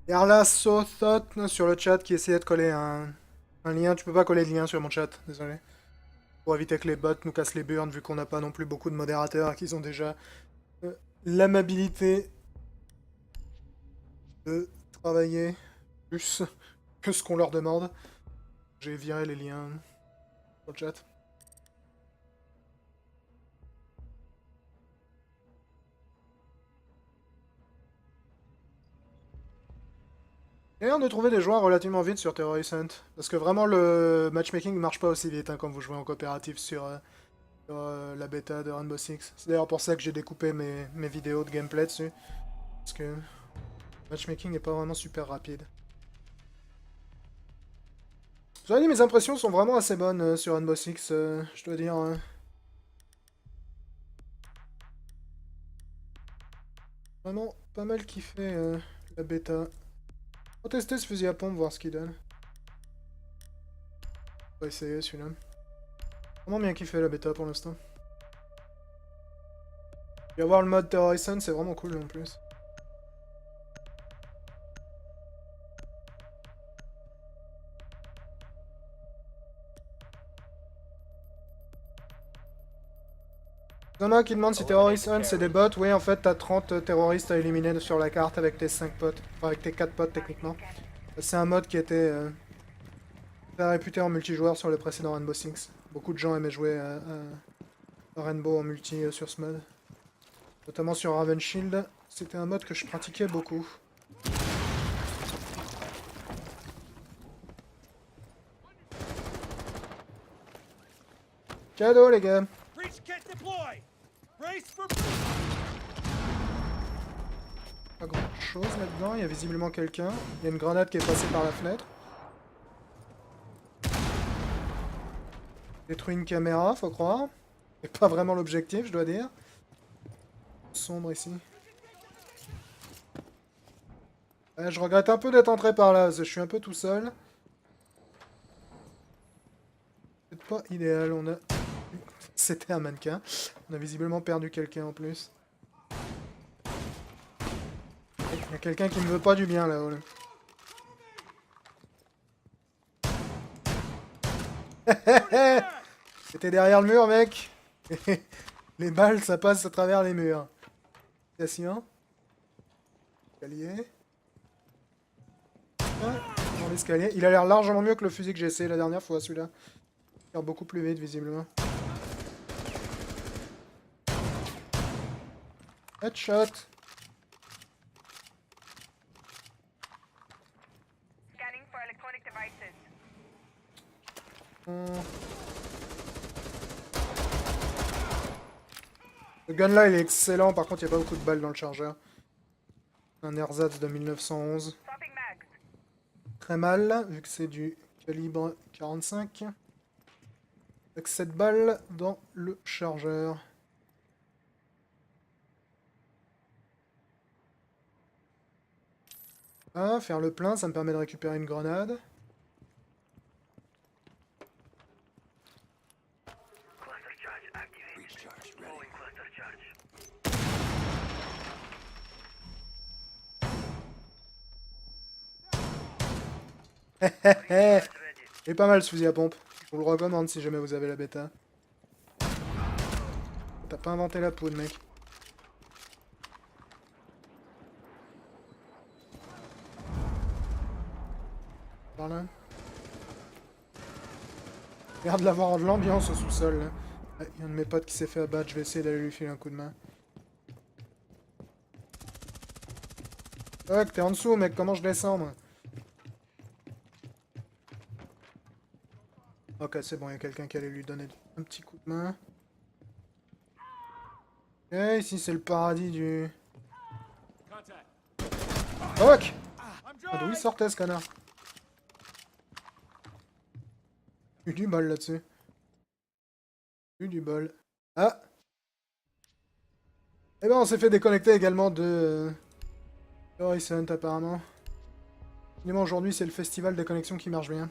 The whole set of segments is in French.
Erla Sothot sur le chat qui essayait de coller un lien. Tu peux pas coller de lien sur mon chat, désolé. Pour éviter que les bots nous cassent les burnes, vu qu'on n'a pas non plus beaucoup de modérateurs qui ont déjà euh, l'amabilité de travailler plus que ce qu'on leur demande. J'ai viré les liens sur le chat. D'ailleurs, de trouver des joueurs relativement vite sur Terrorist Hunt. Parce que vraiment, le matchmaking ne marche pas aussi vite quand vous jouez en coopératif sur la bêta de Rainbow Six. C'est d'ailleurs pour ça que j'ai découpé mes vidéos de gameplay dessus. Parce que le matchmaking n'est pas vraiment super rapide. Vous avez dit, mes impressions sont vraiment assez bonnes sur Rainbow Six, je dois dire. Vraiment pas mal kiffé la bêta. On va tester ce fusil à pompe, voir ce qu'il donne. On va essayer celui-là. Vraiment bien kiffé la bêta pour l'instant. Et avoir le mode Terrorist, c'est vraiment cool en plus. Il y en a qui demandent si Terrorist Hunt c'est des bots. Oui, en fait, t'as 30 terroristes à éliminer sur la carte avec tes 5 potes. Enfin, avec tes 4 potes techniquement. C'est un mode qui était très réputé en multijoueur sur le précédent Rainbow Six. Beaucoup de gens aimaient jouer à Rainbow en multi sur ce mode. Notamment sur Raven Shield. C'était un mode que je pratiquais beaucoup. Cadeau les gars. Pas grand chose là-dedans, il y a visiblement quelqu'un. Il y a une grenade qui est passée par la fenêtre. Détruit une caméra, faut croire. C'est pas vraiment l'objectif, je dois dire. Sombre ici. Je regrette un peu d'être entré par là, parce que je suis un peu tout seul. C'est pas idéal, on a... C'était un mannequin. On a visiblement perdu quelqu'un en plus. Il y a quelqu'un qui ne veut pas du bien là-haut. Là. C'était derrière le mur, mec. Les balles, ça passe à travers les murs. Station. Escalier. Ah, dans l'escalier. Il a l'air largement mieux que le fusil que j'ai essayé la dernière fois, celui-là. Il tire beaucoup plus vite, visiblement. Headshot. Le gun là il est excellent, par contre il n'y a pas beaucoup de balles dans le chargeur. Un ersatz de 1911. Très mal, vu que c'est du calibre 45. Avec 7 balles dans le chargeur. Ah, faire le plein, ça me permet de récupérer une grenade. Il est pas mal ce fusil à pompe. Je vous le recommande si jamais vous avez la bêta. T'as pas inventé la poudre, mec. Par là. Regarde l'avoir de l'ambiance au sous-sol, là. Il y a un de mes potes qui s'est fait abattre, je vais essayer d'aller lui filer un coup de main. Fuck, t'es en dessous, mec, comment je descends, moi? Ok, c'est bon, il y a quelqu'un qui allait lui donner un petit coup de main. Ok, ici c'est le paradis du... Fuck! Ah, d'où il sortait ce connard? Eu du bol là-dessus. Eu du bol. Ah! Eh ben, on s'est fait déconnecter également de... Horizon, apparemment. Finalement, aujourd'hui, c'est le festival des connexions qui marche bien.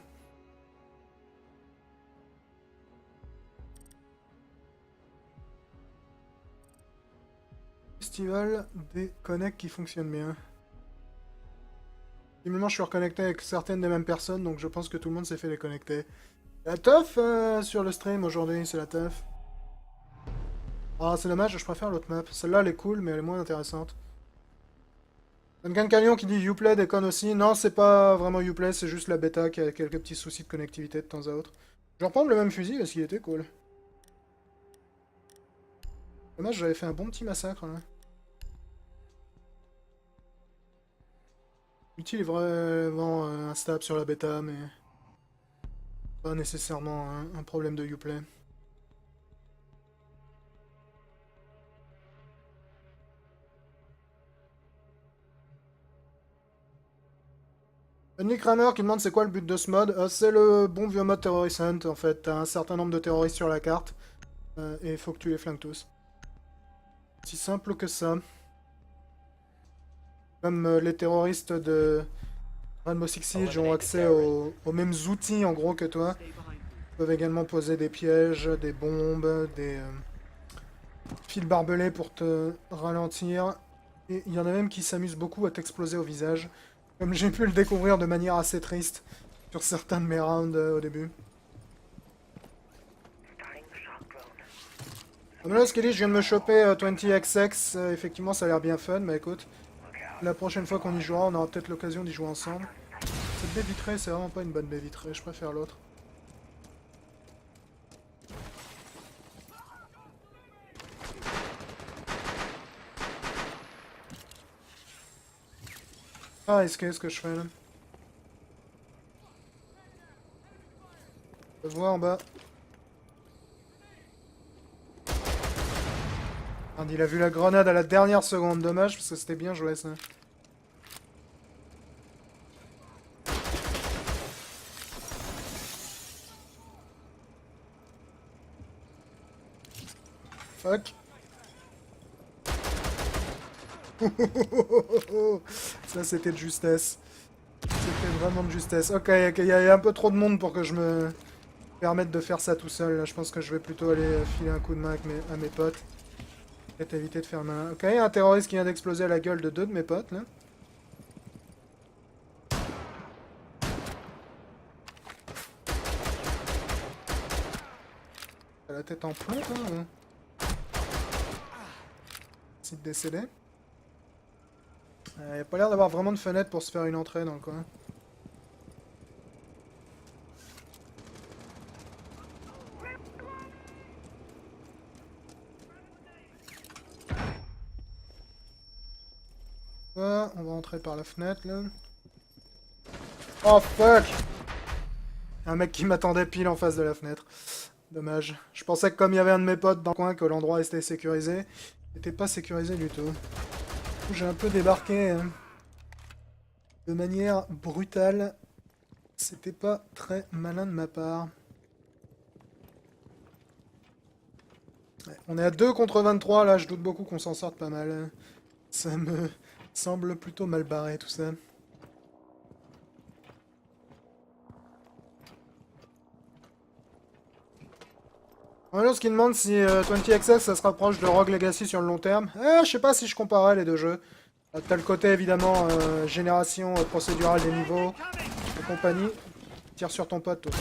Festival des connects qui fonctionnent bien. Finalement, je suis reconnecté avec certaines des mêmes personnes, donc je pense que tout le monde s'est fait déconnecter. La teuf sur le stream aujourd'hui, c'est la teuf. Ah, c'est dommage, je préfère l'autre map. Celle-là, elle est cool, mais elle est moins intéressante. Duncan Canyon qui dit Uplay déconne aussi. Non, c'est pas vraiment Uplay, c'est juste la bêta qui a quelques petits soucis de connectivité de temps à autre. Je vais reprendre le même fusil parce qu'il était cool. Dommage, j'avais fait un bon petit massacre là. L'outil est vraiment instable sur la bêta, mais pas nécessairement un problème de Uplay. Nick Kramer qui demande c'est quoi le but de ce mode. C'est le bon vieux mode Terrorist Hunt en fait. T'as un certain nombre de terroristes sur la carte et il faut que tu les flingues tous. Si simple que ça. Comme les terroristes de Rainbow Six Siege ont accès aux mêmes outils en gros que toi. Ils peuvent également poser des pièges, des bombes, des fils barbelés pour te ralentir. Et il y en a même qui s'amusent beaucoup à t'exploser au visage. Comme j'ai pu le découvrir de manière assez triste sur certains de mes rounds au début. Amelos qui dit je viens de me choper 20XX, effectivement ça a l'air bien fun, mais écoute, la prochaine fois qu'on y jouera, on aura peut-être l'occasion d'y jouer ensemble. Cette baie vitrée, c'est vraiment pas une bonne baie vitrée, je préfère l'autre. Ah, qu'est-ce que je fais là? Je vois en bas. Merde, il a vu la grenade à la dernière seconde, dommage, parce que c'était bien joué ça. Fuck. Ça c'était de justesse. C'était vraiment de justesse. Ok, il y a un peu trop de monde pour que je me permette de faire ça tout seul. Là, je pense que je vais plutôt aller filer un coup de main avec à mes potes. Peut-être éviter de faire main. Ok, un terroriste qui vient d'exploser à la gueule de deux de mes potes là. T'as la tête en plomb, toi? Merci de décéder. Y a pas l'air d'avoir vraiment de fenêtre pour se faire une entrée dans le coin. Ouais, on va entrer par la fenêtre là. Oh fuck! Un mec qui m'attendait pile en face de la fenêtre. Dommage. Je pensais que comme il y avait un de mes potes dans le coin, que l'endroit était sécurisé. Il n'était pas sécurisé du tout. J'ai un peu débarqué de manière brutale. C'était pas très malin de ma part. Ouais, on est à 2 contre 23 là, je doute beaucoup qu'on s'en sorte pas mal. Ça me semble plutôt mal barré tout ça. Ce qui demande si 20XX ça se rapproche de Rogue Legacy sur le long terme. Je sais pas si je comparais les deux jeux. T'as le côté évidemment génération procédurale des niveaux et compagnie. Tire sur ton pote, toi.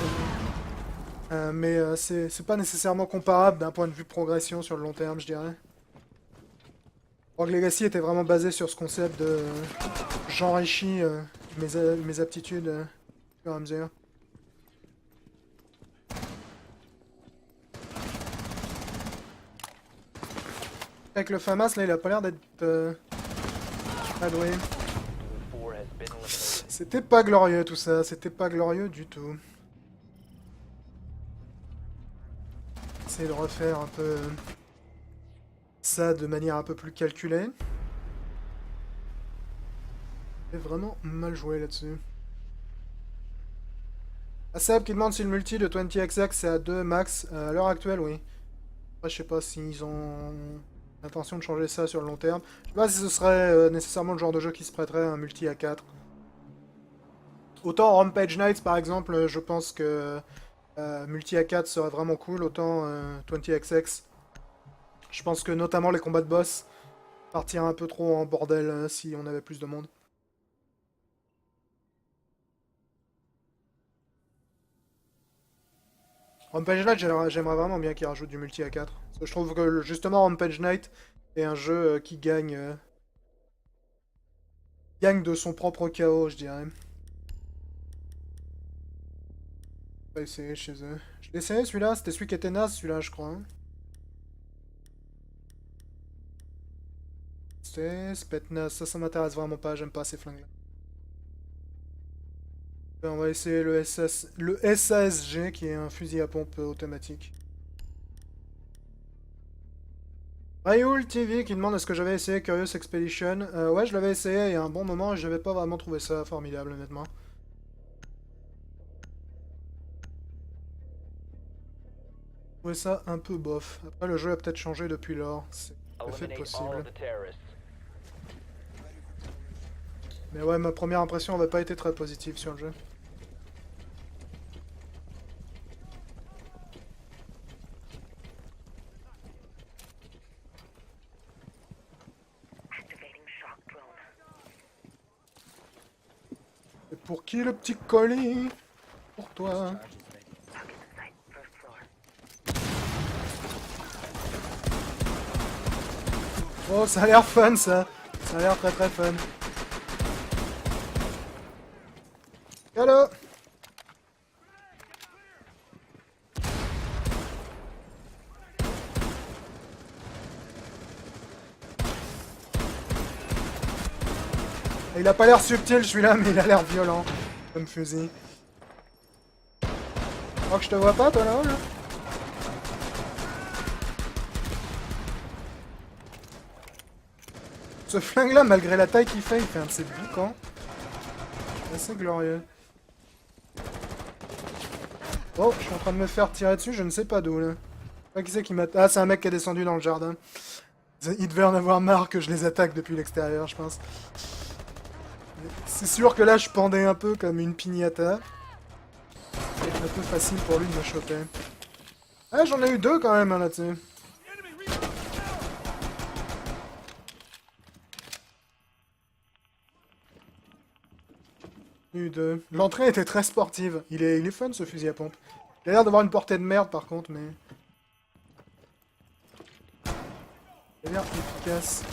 Mais c'est pas nécessairement comparable d'un point de vue progression sur le long terme, je dirais. Rogue Legacy était vraiment basé sur ce concept de j'enrichis mes aptitudes au fur et à mesure. Avec le FAMAS, là, il a pas l'air d'être adoué. C'était pas glorieux tout ça, c'était pas glorieux du tout. Essayer de refaire un peu ça de manière un peu plus calculée. C'est vraiment mal joué là-dessus. Asab qui demande si le multi de 20XX c'est à 2 max. À l'heure actuelle, oui. Après, je sais pas s'ils ont l'intention de changer ça sur le long terme. Je sais pas si ce serait nécessairement le genre de jeu qui se prêterait à un multi à 4. Autant Rampage Knights par exemple, je pense que multi à 4 serait vraiment cool. Autant 20XX, je pense que notamment les combats de boss partiraient un peu trop en bordel si on avait plus de monde. Rampage Knight, j'aimerais vraiment bien qu'il rajoute du multi à 4. Parce que je trouve que justement Rampage Knight est un jeu qui gagne de son propre chaos, je dirais. On va essayer chez eux. Je l'ai essayé celui-là, c'était celui qui était naze celui-là, je crois. Hein. C'est Spetnaz, ça m'intéresse vraiment pas, j'aime pas ces flingues-là. On va essayer le SASG qui est un fusil à pompe automatique. Rayoul TV qui demande est-ce que j'avais essayé Curious Expedition. Ouais, je l'avais essayé il y a un bon moment et j'avais pas vraiment trouvé ça formidable, honnêtement. Je trouvais ça un peu bof. Après, le jeu a peut-être changé depuis lors. C'est tout à fait possible. Mais ouais, ma première impression n'avait pas été très positive sur le jeu. Et pour qui le petit colis? Pour toi. Oh, ça a l'air fun ça. Ça a l'air très très fun. Hello. Il a pas l'air subtil celui-là, mais il a l'air violent. Comme fusil. Je crois que je te vois pas toi là. Ce flingue là, malgré la taille qu'il fait, il fait un de ses boucans. Assez glorieux. Oh, je suis en train de me faire tirer dessus, je ne sais pas d'où là. Je sais pas qui c'est qui m'a... Ah, c'est un mec qui est descendu dans le jardin. Il devait en avoir marre que je les attaque depuis l'extérieur, je pense. C'est sûr que là, je pendais un peu comme une piñata. C'est un peu facile pour lui de me choper. Ah, j'en ai eu deux quand même, hein, là-dessus. Eu deux. L'entrée était très sportive. Il est fun, ce fusil à pompe. Il a l'air d'avoir une portée de merde, par contre, mais... Il a l'air efficace.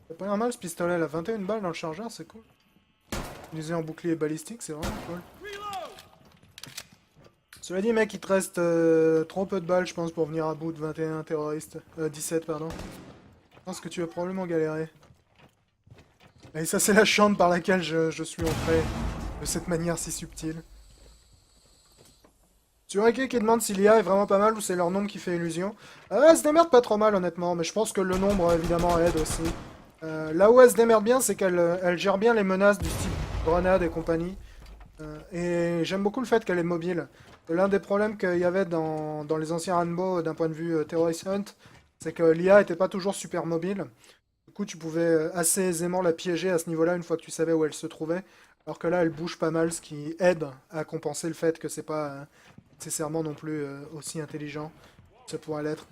C'est pas normal ce pistolet, il a 21 balles dans le chargeur, c'est cool. Utilisé en bouclier balistique, c'est vraiment cool. Cela dit, mec, il te reste trop peu de balles, je pense, pour venir à bout de 21 terroristes. 17, pardon. Je pense que tu vas probablement galérer. Et ça, c'est la chambre par laquelle je suis entré de cette manière si subtile. Sur Eke qui demande si l'IA est vraiment pas mal ou c'est leur nombre qui fait illusion. Elle se démerde pas trop mal, honnêtement, mais je pense que le nombre, évidemment, aide aussi. Là où elle se démerde bien, c'est qu'elle gère bien les menaces du type grenade et compagnie. Et j'aime beaucoup le fait qu'elle est mobile. L'un des problèmes qu'il y avait dans les anciens Ranbo d'un point de vue Terrorist Hunt, c'est que l'IA était pas toujours super mobile. Du coup, tu pouvais assez aisément la piéger à ce niveau-là une fois que tu savais où elle se trouvait. Alors que là, elle bouge pas mal, ce qui aide à compenser le fait que c'est pas nécessairement non plus aussi intelligent que ça pourrait l'être.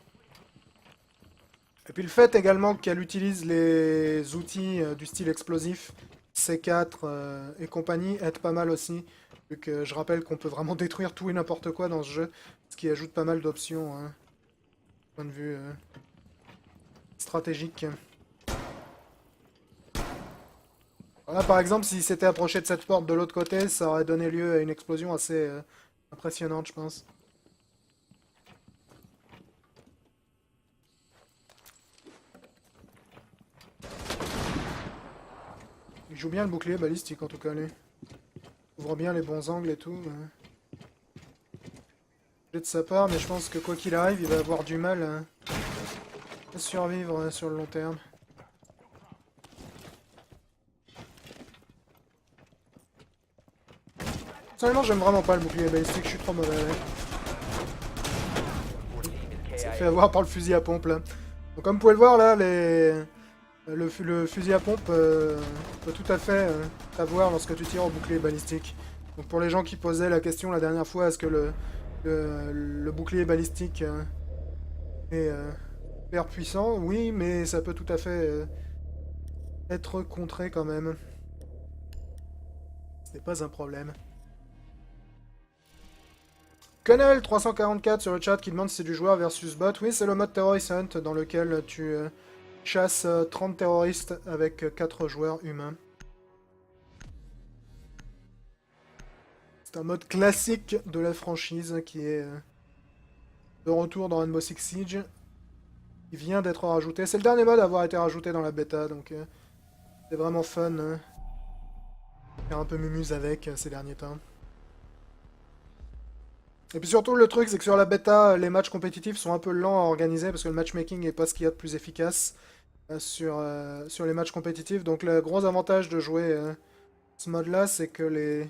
Et puis le fait également qu'elle utilise les outils du style explosif, C4 et compagnie, aide pas mal aussi. Vu que je rappelle qu'on peut vraiment détruire tout et n'importe quoi dans ce jeu, ce qui ajoute pas mal d'options, hein, du point de vue stratégique. Là, par exemple, s'il s'était approché de cette porte de l'autre côté, ça aurait donné lieu à une explosion assez impressionnante, je pense. Il joue bien le bouclier balistique, en tout cas, lui. Il ouvre bien les bons angles et tout. De sa part, mais je pense que quoi qu'il arrive, il va avoir du mal à survivre sur le long terme. Personnellement, j'aime vraiment pas le bouclier balistique, je suis trop mauvais avec. Ça fait avoir par le fusil à pompe là. Donc, comme vous pouvez le voir là, le fusil à pompe peut tout à fait t'avoir lorsque tu tires au bouclier balistique. Donc pour les gens qui posaient la question la dernière fois, est-ce que le bouclier balistique est hyper puissant? Oui, mais ça peut tout à fait être contré quand même. Ce n'est pas un problème. Canal 344 sur le chat qui demande si c'est du joueur versus bot. Oui, c'est le mode Terrorist Hunt dans lequel tu chasses 30 terroristes avec 4 joueurs humains. C'est un mode classique de la franchise qui est de retour dans Rainbow Six Siege. Il vient d'être rajouté. C'est le dernier mode à avoir été rajouté dans la bêta, donc c'est vraiment fun. Faire un peu mumuse avec ces derniers temps. Et puis surtout, le truc, c'est que sur la bêta, les matchs compétitifs sont un peu lents à organiser parce que le matchmaking n'est pas ce qu'il y a de plus efficace sur les matchs compétitifs. Donc le gros avantage de jouer ce mode-là, c'est que les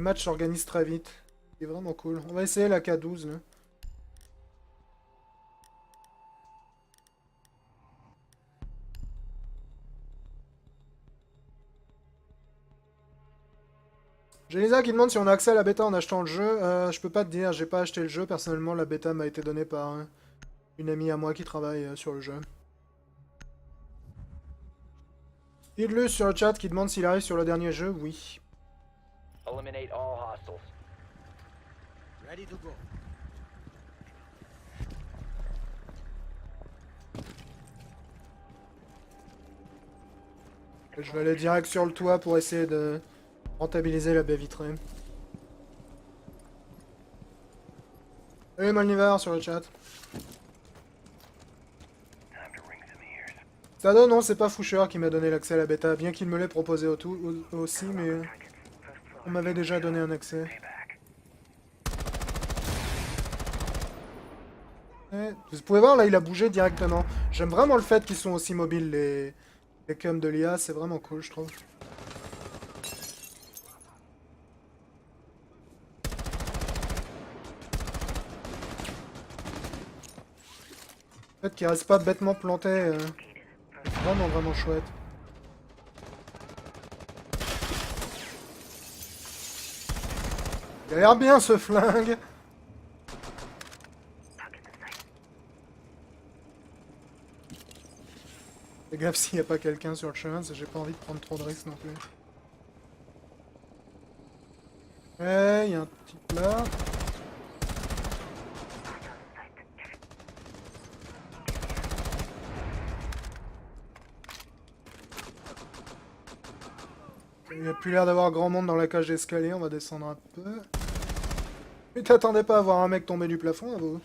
matchs s'organisent très vite. C'est vraiment cool. On va essayer la K12 là. J'ai Lisa qui demande si on a accès à la bêta en achetant le jeu. Je peux pas te dire, j'ai pas acheté le jeu. Personnellement, la bêta m'a été donnée par une amie à moi qui travaille sur le jeu. Idlus sur le chat qui demande s'il arrive sur le dernier jeu. Oui. Eliminate all hostiles. Ready to go. Je vais aller direct sur le toit pour essayer de rentabiliser la baie vitrée. Salut Malnivar sur le chat. Sado, non, c'est pas Foucher qui m'a donné l'accès à la bêta, bien qu'il me l'ait proposé aussi, mais on m'avait déjà donné un accès. Ouais, vous pouvez voir, là, il a bougé directement. J'aime vraiment le fait qu'ils sont aussi mobiles, les cums de l'IA, c'est vraiment cool, je trouve. Le fait qu'ils restent pas bêtement plantés, vraiment, vraiment chouette. Il a l'air bien, ce flingue. Fais gaffe s'il n'y a pas quelqu'un sur le chemin, parce que j'ai pas envie de prendre trop de risques non plus. Ouais, il y a un type là. Il n'y a plus l'air d'avoir grand monde dans la cage d'escalier, on va descendre un peu. Mais t'attendais pas à voir un mec tomber du plafond, à vous?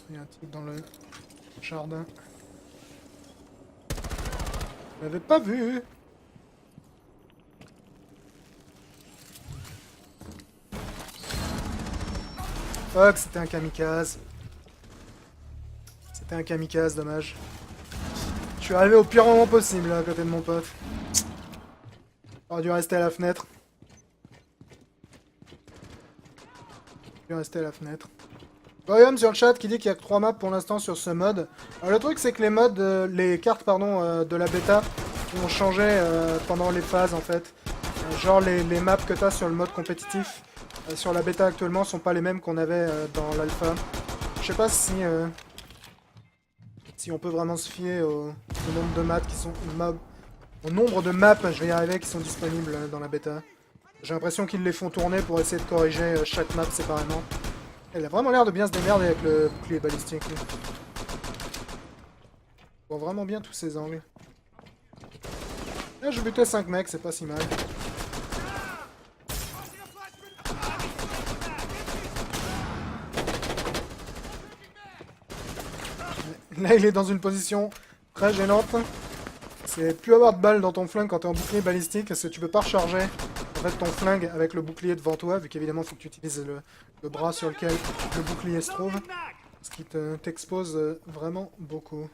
Il y a un type dans le jardin. Je l'avais pas vu! Fuck, c'était un kamikaze. C'était un kamikaze, dommage. Je suis arrivé au pire moment possible, là, à côté de mon pote. J'aurais dû rester à la fenêtre. J'aurais dû rester à la fenêtre. Goyam sur le chat qui dit qu'il y a que 3 maps pour l'instant sur ce mode. Alors, le truc c'est que les modes, les cartes pardon, de la bêta ont changé pendant les phases en fait. Genre les maps que tu as sur le mode compétitif sur la bêta actuellement sont pas les mêmes qu'on avait dans l'alpha. Je sais pas si on peut vraiment se fier au nombre de maps qui sont au nombre de maps, je vais y arriver, qui sont disponibles dans la bêta. J'ai l'impression qu'ils les font tourner pour essayer de corriger chaque map séparément. Elle a vraiment l'air de bien se démerder avec le bouclier balistique. Lui. On voit vraiment bien tous ces angles. Là, je butais 5 mecs, c'est pas si mal. Là, il est dans une position très gênante. C'est plus avoir de balles dans ton flingue quand t'es en bouclier balistique, parce que tu peux pas recharger en fait, ton flingue avec le bouclier devant toi, vu qu'évidemment, il faut que tu utilises le bras sur lequel le bouclier se trouve. Ce qui t'expose vraiment beaucoup.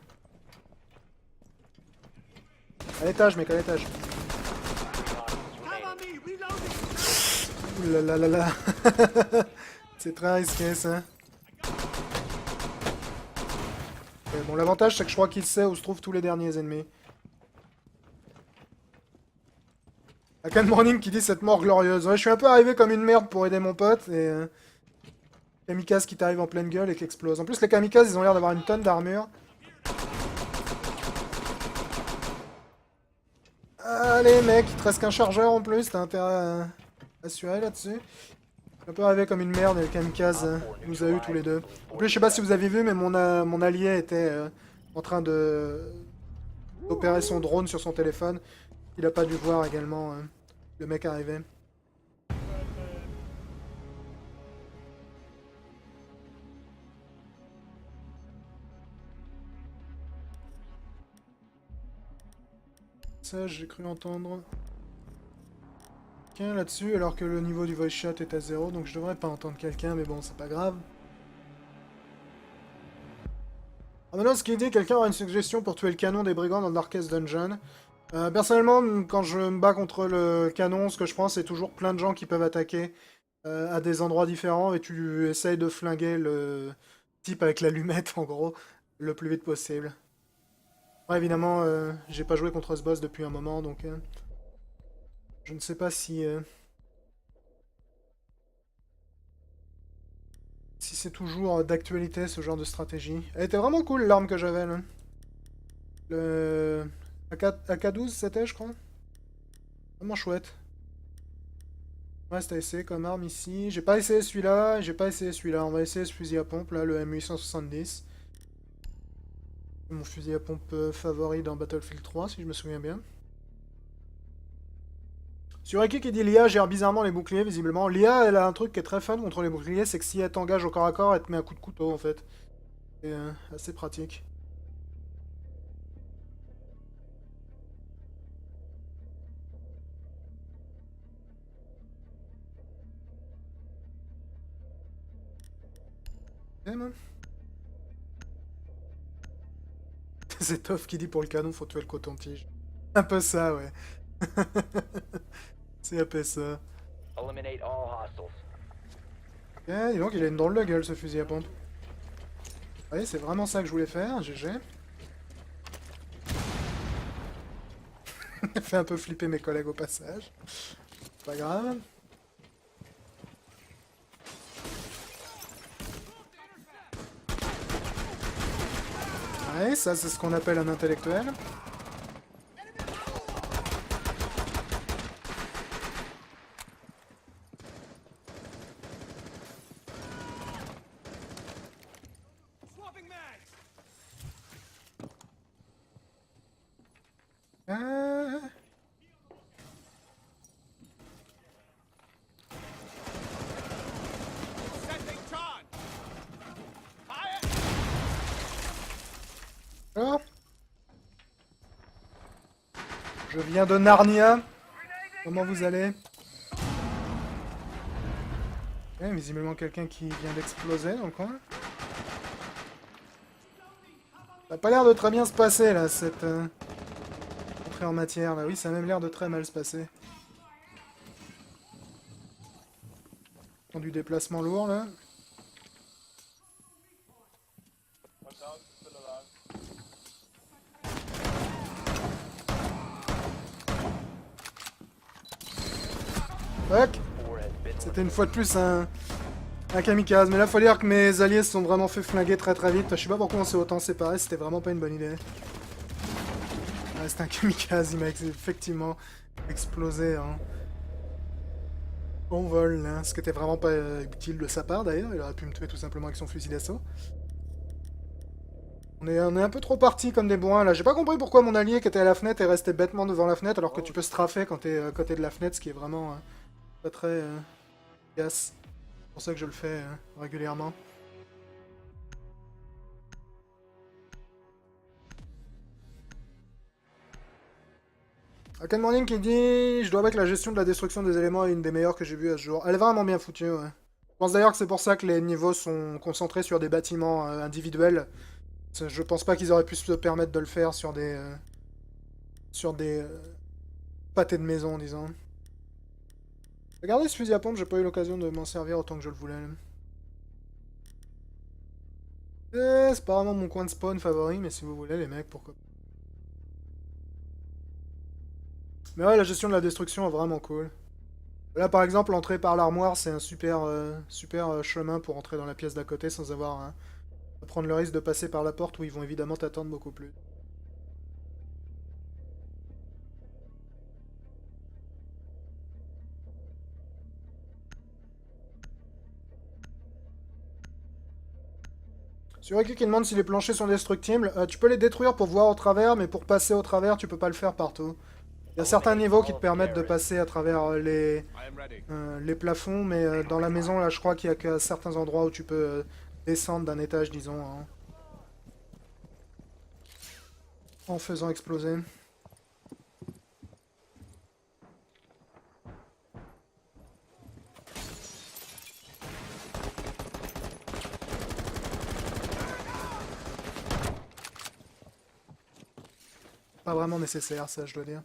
À l'étage, mec, à l'étage. Ouh là là là là. C'est très risqué, ça. Okay, bon, l'avantage, c'est que je crois qu'il sait où se trouvent tous les derniers ennemis. Akan Morning qui dit cette mort glorieuse. Ouais, je suis un peu arrivé comme une merde pour aider mon pote et kamikaze qui t'arrive en pleine gueule et qui explose. En plus, les kamikazes, ils ont l'air d'avoir une tonne d'armure. Allez, mec, il te reste qu'un chargeur en plus, t'as intérêt à assurer là-dessus. Un peu arrivé comme une merde et le kamikaze nous a eu tous les deux. En plus, je sais pas si vous avez vu, mais mon allié était en train d'opérer son drone sur son téléphone. Il a pas dû voir également le mec arriver. Ça, j'ai cru entendre quelqu'un là-dessus, alors que le niveau du voice chat est à 0, donc je devrais pas entendre quelqu'un, mais bon, c'est pas grave. Ah, maintenant, ce qui dit, quelqu'un aura une suggestion pour tuer le canon des brigands dans Darkest Dungeon. Personnellement, quand je me bats contre le canon, ce que je prends, c'est toujours plein de gens qui peuvent attaquer à des endroits différents, et tu essayes de flinguer le type avec l'allumette, en gros, le plus vite possible. Ouais, évidemment, j'ai pas joué contre ce boss depuis un moment, donc je ne sais pas si c'est toujours d'actualité ce genre de stratégie. Elle était vraiment cool l'arme que j'avais là. Le AK-12 c'était, je crois. Vraiment chouette. Reste à essayer comme arme ici. J'ai pas essayé celui-là, j'ai pas essayé celui-là. On va essayer ce fusil à pompe là, le M870. Mon fusil à pompe favori dans Battlefield 3, si je me souviens bien. Sur Eki qui dit l'IA gère bizarrement les boucliers, visiblement. L'IA, elle a un truc qui est très fun contre les boucliers, c'est que si elle t'engage au corps à corps, elle te met un coup de couteau, en fait. C'est assez pratique. C'est Toff qui dit pour le canon, faut tuer le coton-tige. Un peu ça, ouais. C'est un peu ça. Eliminate all hostiles. Ok, dis donc, il a une drôle de gueule, ce fusil à pompe. Oui, c'est vraiment ça que je voulais faire, GG. Fait un peu flipper mes collègues au passage. Pas grave. Ouais, ça c'est ce qu'on appelle un intellectuel. Alors, je viens de Narnia. Comment vous allez? Ouais, visiblement quelqu'un qui vient d'exploser dans le coin. Ça a pas l'air de très bien se passer là, cette entrée en matière là. Oui, ça a même l'air de très mal se passer. Du déplacement lourd là. Fuck. C'était une fois de plus un kamikaze. Mais là, faut dire que mes alliés se sont vraiment fait flinguer très très vite. Je sais pas pourquoi on s'est autant séparés, c'était vraiment pas une bonne idée. Ouais, c'était un kamikaze, il m'a effectivement explosé en vol, là. Ce qui était vraiment pas utile de sa part d'ailleurs, il aurait pu me tuer tout simplement avec son fusil d'assaut. On est un peu trop partis comme des bourrins là. J'ai pas compris pourquoi mon allié qui était à la fenêtre est resté bêtement devant la fenêtre alors que tu peux strafer quand t'es à côté de la fenêtre, ce qui est vraiment pas très efficace. C'est pour ça que je le fais régulièrement. Ken Morning qui dit je dois avouer que la gestion de la destruction des éléments est une des meilleures que j'ai vues à ce jour. Elle est vraiment bien foutue, ouais. Je pense d'ailleurs que c'est pour ça que les niveaux sont concentrés sur des bâtiments individuels. Je pense pas qu'ils auraient pu se permettre de le faire sur des pâtés de maison, disons. Regardez ce fusil à pompe, j'ai pas eu l'occasion de m'en servir autant que je le voulais. C'est pas vraiment mon coin de spawn favori, mais si vous voulez, les mecs, pourquoi pas. Mais ouais, la gestion de la destruction est vraiment cool. Là, par exemple, l'entrée par l'armoire, c'est un super chemin pour entrer dans la pièce d'à côté sans avoir à prendre le risque de passer par la porte où ils vont évidemment t'attendre beaucoup plus. Sur Ricky qui demande si les planchers sont destructibles, tu peux les détruire pour voir au travers, mais pour passer au travers, tu peux pas le faire partout. Il y a certains niveaux qui te permettent de passer à travers les plafonds, mais dans la maison, là, je crois qu'il y a que certains endroits où tu peux descendre d'un étage, disons, hein, en faisant exploser. Pas vraiment nécessaire, ça, je dois dire.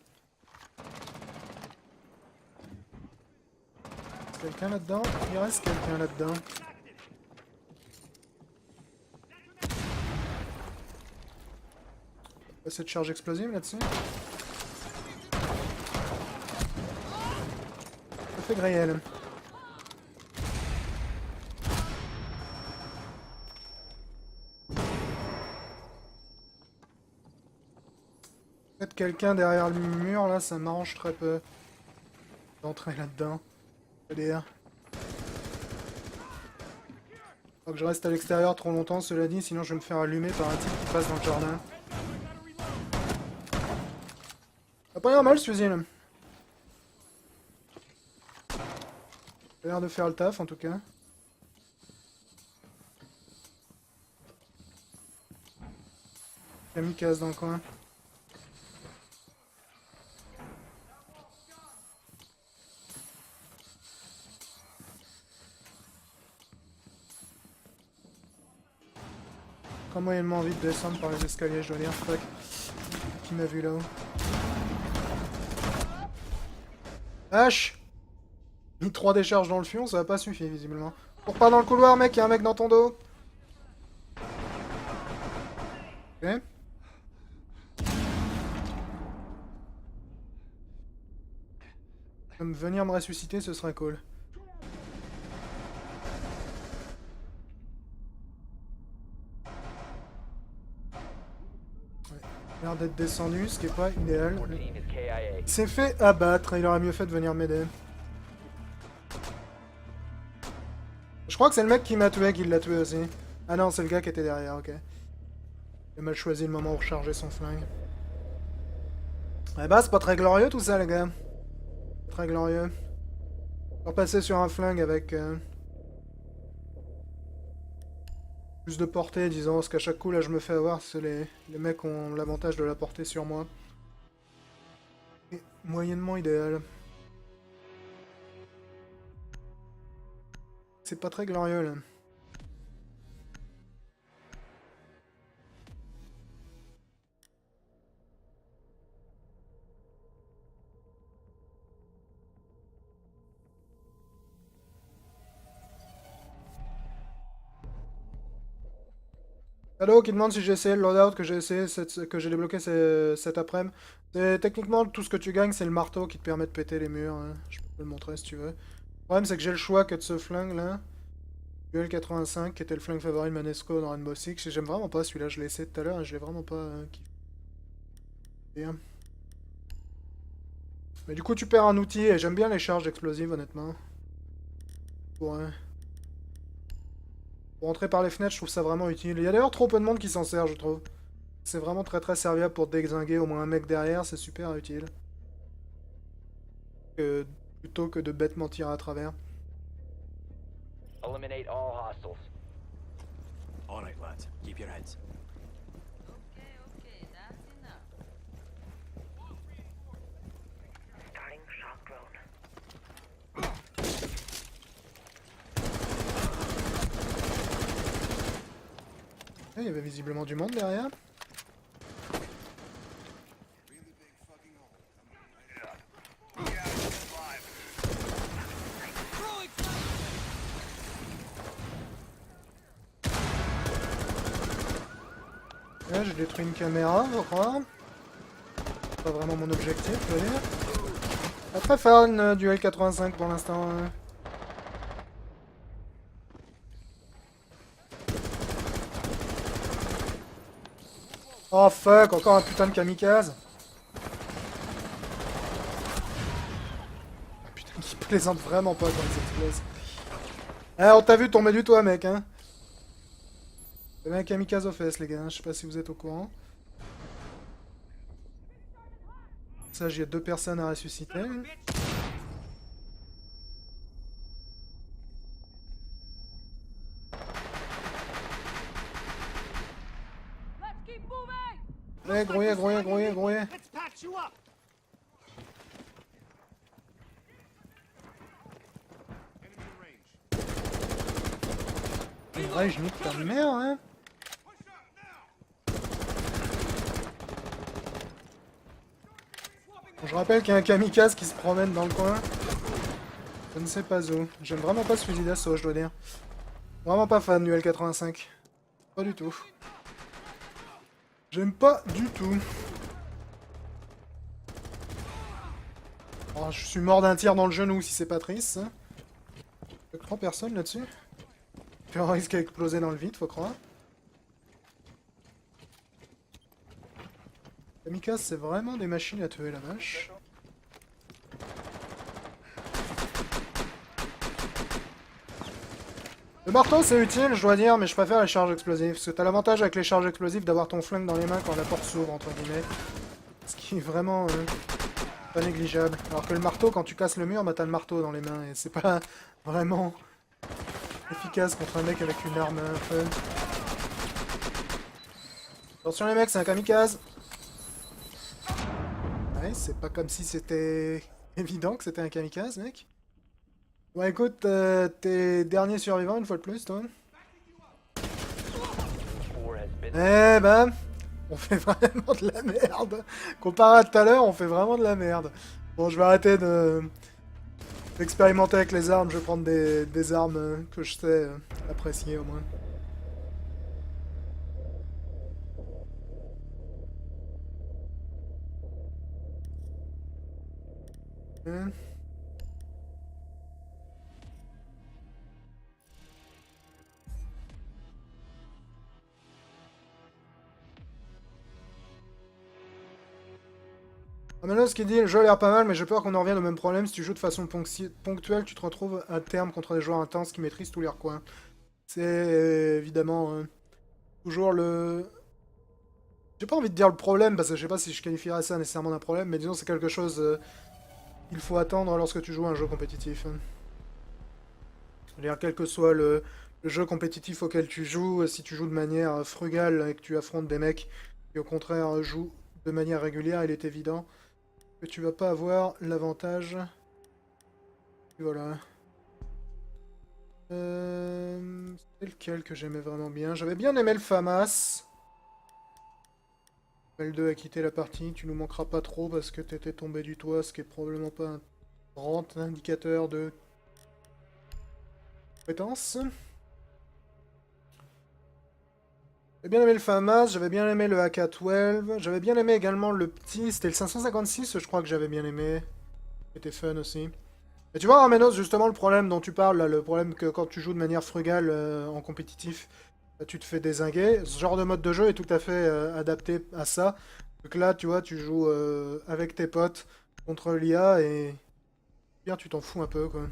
Quelqu'un là-dedans? Il reste quelqu'un là-dedans. Cette charge explosive là-dessus. Ça fait réel. Peut-être quelqu'un derrière le mur là, ça m'arrange très peu d'entrer là-dedans. C'est-à-dire. Faut que je reste à l'extérieur trop longtemps, cela dit, sinon je vais me faire allumer par un type qui passe dans le jardin. Ça a pas l'air mal ce fusil là. Ça a l'air de faire le taf en tout cas. Kamikaze dans le coin. Pas moyennement envie de descendre par les escaliers, je dois dire. Fuck. Qui m'a vu là-haut? H! Mis 3 décharges dans le fion, ça va pas suffire visiblement. Cours pas dans le couloir, mec, y'a un mec dans ton dos. Ok. Venir me ressusciter, ce serait cool. Il a l'air d'être descendu, ce qui est pas idéal. Il s'est fait abattre, il aurait mieux fait de venir m'aider. Je crois que c'est le mec qui m'a tué qui l'a tué aussi. Ah non, c'est le gars qui était derrière, ok. Il a mal choisi le moment où recharger son flingue. Eh bah, c'est pas très glorieux tout ça, les gars. Très glorieux. Repasser sur un flingue avec plus de portée, disons, parce qu'à chaque coup, là, je me fais avoir, parce que les mecs ont l'avantage de la portée sur moi. Et moyennement idéal. C'est pas très glorieux, là. Shadow qui demande si j'ai essayé le loadout que j'ai essayé que j'ai débloqué cet après-midi. Techniquement, tout ce que tu gagnes, c'est le marteau qui te permet de péter les murs. Hein. Je peux te le montrer si tu veux. Le problème, c'est que j'ai le choix que de ce flingue-là. Duel 85, qui était le flingue favori de Manesco dans Rainbow Six. J'aime vraiment pas celui-là, je l'ai essayé tout à l'heure et je l'ai vraiment pas kiffé. Bien. Mais du coup, tu perds un outil et j'aime bien les charges explosives, honnêtement. Pour entrer par les fenêtres, je trouve ça vraiment utile. Il y a d'ailleurs trop peu de monde qui s'en sert, je trouve. C'est vraiment très très serviable pour dézinguer au moins un mec derrière, c'est super utile. Plutôt que de bêtement tirer à travers. Eliminate all hostiles. All right, lads. Keep your heads. Okay, that's enough. Starting shock drone. Il y avait visiblement du monde derrière. Là, j'ai détruit une caméra, je crois. Pas vraiment mon objectif, je veux dire. Pas très fan du L85 pour l'instant. Oh fuck, encore un putain de kamikaze. Ah, putain, qui plaisante vraiment pas quand ils explosent. Eh, on t'a vu tomber du toit, mec, hein. Vous avez un kamikaze aux fesses, les gars, je sais pas si vous êtes au courant. Ça, j'ai 2 personnes à ressusciter. Ouais, grouillé, grouillé, grouillé, grouillé. Let's patch you up. Ouais, je nique ta mère, hein. Bon, je rappelle qu'il y a un kamikaze qui se promène dans le coin. Je ne sais pas où. J'aime vraiment pas ce fusil d'assaut, je dois dire. Vraiment pas fan du L85. Pas du tout. J'aime pas du tout. Oh, je suis mort d'un tir dans le genou si c'est pas triste. Hein. Il y a 3 personnes là-dessus. Puis un risque à exploser dans le vide, faut croire. Kamikaze, c'est vraiment des machines à tuer, la vache. Le marteau, c'est utile, je dois dire, mais je préfère les charges explosives. Parce que t'as l'avantage avec les charges explosives d'avoir ton flingue dans les mains quand la porte s'ouvre, entre guillemets. Ce qui est vraiment pas négligeable. Alors que le marteau, quand tu casses le mur, bah t'as le marteau dans les mains. Et c'est pas vraiment efficace contre un mec avec une arme fun. Attention les mecs, c'est un kamikaze. Ouais, c'est pas comme si c'était évident que c'était un kamikaze, mec. Bon écoute, t'es dernier survivant une fois de plus, toi. Eh ben, on fait vraiment de la merde. Comparé à tout à l'heure, on fait vraiment de la merde. Bon, je vais arrêter d'expérimenter avec les armes. Je vais prendre des armes que je sais apprécier au moins. Hein. Amanos qui dit le jeu a l'air pas mal, mais j'ai peur qu'on en revienne au même problème. Si tu joues de façon ponctuelle, tu te retrouves à terme contre des joueurs intenses qui maîtrisent tous les recoins. C'est évidemment toujours le. J'ai pas envie de dire le problème, parce que je sais pas si je qualifierais ça nécessairement d'un problème, mais disons c'est quelque chose qu'il faut attendre lorsque tu joues à un jeu compétitif. C'est-à-dire, quel que soit le jeu compétitif auquel tu joues, si tu joues de manière frugale et que tu affrontes des mecs qui au contraire jouent de manière régulière, il est évident que tu vas pas avoir l'avantage. Voilà. C'était lequel que j'aimais vraiment bien? J'avais bien aimé le FAMAS. L2 a quitté la partie, tu nous manqueras pas trop parce que t'étais tombé du toit, ce qui est probablement pas un grand indicateur de compétence. J'avais bien aimé le FAMAS, j'avais bien aimé le AK-12, j'avais bien aimé également le petit, c'était le 556 je crois que j'avais bien aimé. C'était fun aussi. Et tu vois, Armenos, justement, le problème dont tu parles, là, le problème que quand tu joues de manière frugale en compétitif, tu te fais dézinguer. Ce genre de mode de jeu est tout à fait adapté à ça. Donc là, tu vois, tu joues avec tes potes contre l'IA et bien, tu t'en fous un peu, quoi.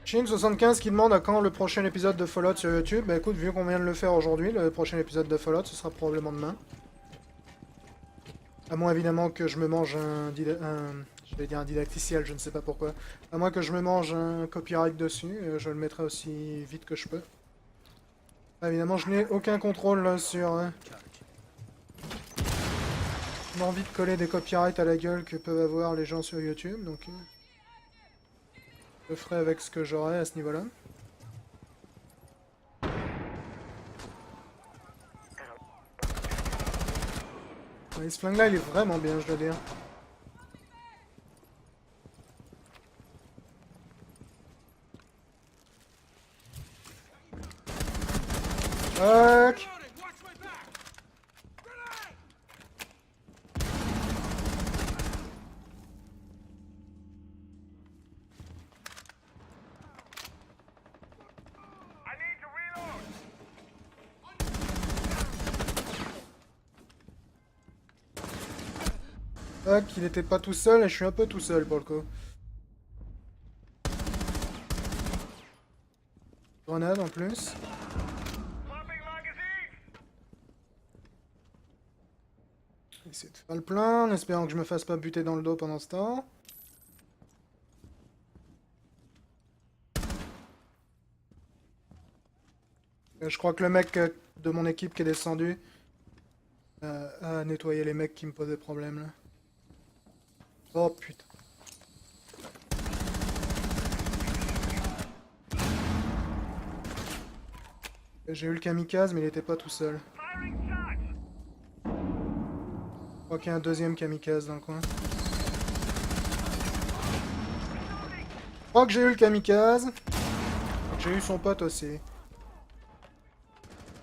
Shin75 qui demande à quand le prochain épisode de Fallout sur YouTube. Bah écoute, vu qu'on vient de le faire aujourd'hui, le prochain épisode de Fallout, ce sera probablement demain. À moins évidemment que je me mange je vais dire un didacticiel, je ne sais pas pourquoi. À moins que je me mange un copyright dessus, je le mettrai aussi vite que je peux. Ah, évidemment, je n'ai aucun contrôle là, sur... l'envie de coller des copyrights à la gueule que peuvent avoir les gens sur YouTube, donc... je ferai avec ce que j'aurai à ce niveau-là. Ouais, ce flingue-là, il est vraiment bien, je dois dire. Fuck! Fuck, il était pas tout seul et je suis un peu tout seul pour le coup. Grenade en plus. Essayer de faire le plein, en espérant que je me fasse pas buter dans le dos pendant ce temps. Je crois que le mec de mon équipe qui est descendu a nettoyé les mecs qui me posaient problème là. Oh putain. J'ai eu le kamikaze mais il était pas tout seul. Je crois qu'il y a un deuxième kamikaze dans le coin. Je crois que j'ai eu le kamikaze. J'ai eu son pote aussi.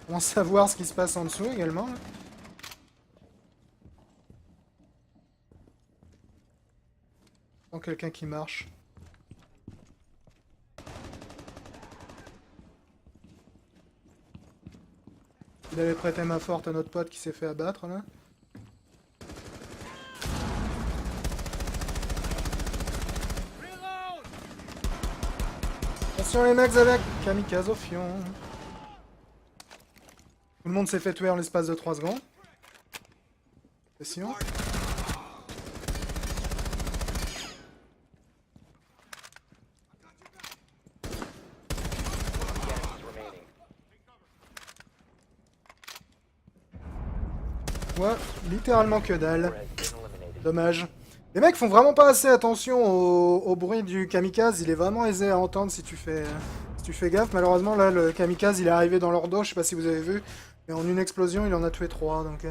On savoir ce qui se passe en dessous également. Là. Oh, quelqu'un qui marche. Il avait prêté main forte à notre pote qui s'est fait abattre là. Attention les mecs avec kamikaze au fion. Tout le monde s'est fait tuer en l'espace de 3 secondes. Attention. Ouais, littéralement que dalle. Dommage. Les mecs font vraiment pas assez attention au bruit du kamikaze, il est vraiment aisé à entendre si tu fais gaffe. Malheureusement là le kamikaze il est arrivé dans leur dos, je sais pas si vous avez vu, mais en une explosion il en a tué 3 donc